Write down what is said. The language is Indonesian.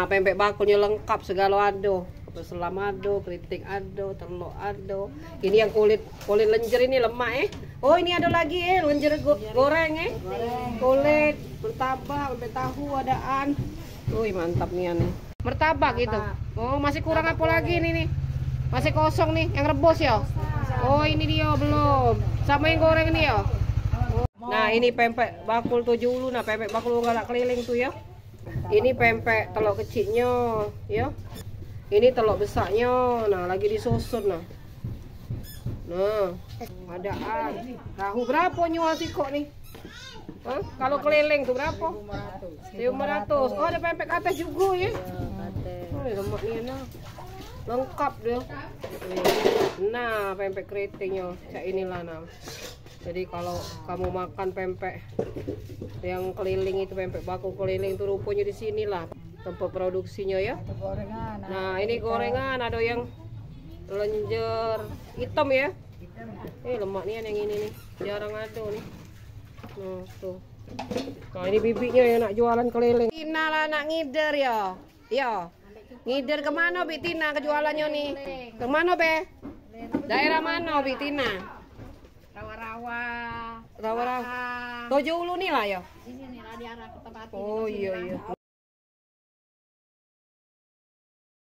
Nah, pempek bakulnya lengkap segala ado. Selam ado, keriting ado, telur ado. Ini yang kulit lenjer ini lemak Oh, ini ada lagi lenjer goreng Kulit martabak, pempek tahu adaan. Wih, mantap nih ane. Martabak gitu. Oh, masih kurang apa lagi nih? Masih kosong nih, yang rebus ya. Oh, ini dia belum. Sama yang goreng ini ya. Nah, ini pempek bakul 70. Nah, pempek bakul galak keliling tuh ya. Ini pempek telur kecilnya ya. Ini telur besarnya. Nah, lagi disusun nah. Nah, adaan. Tahu berapa nyual sih kok nih? Hah? Kalau keliling tuh berapa? 1.500. Oh, ada pempek atas juga ya. Oh, lemak nih enak. Lengkap dia. Nah, pempek keritingnya kayak inilah nah. Jadi kalau kamu makan pempek yang keliling itu, pempek bakul keliling itu rupanya di sinilah tempat produksinya ya. Nah, ini gorengan ada yang lenjer hitam ya. Lemak nih yang ini nih. Jarang ada nih. Nah, tuh. Nah, ini bibinya yang nak jualan keliling. Tina lah nak ngider ya. Ya. Ngider kemana Bi Tina kejualannya nih? Kemana Be? Daerah mana Bi Tina? Rawa-rawa. Rawa-rawa. Tojo ulu nih lah ya. Ini nih lah di arah ke tempat. Oh iya.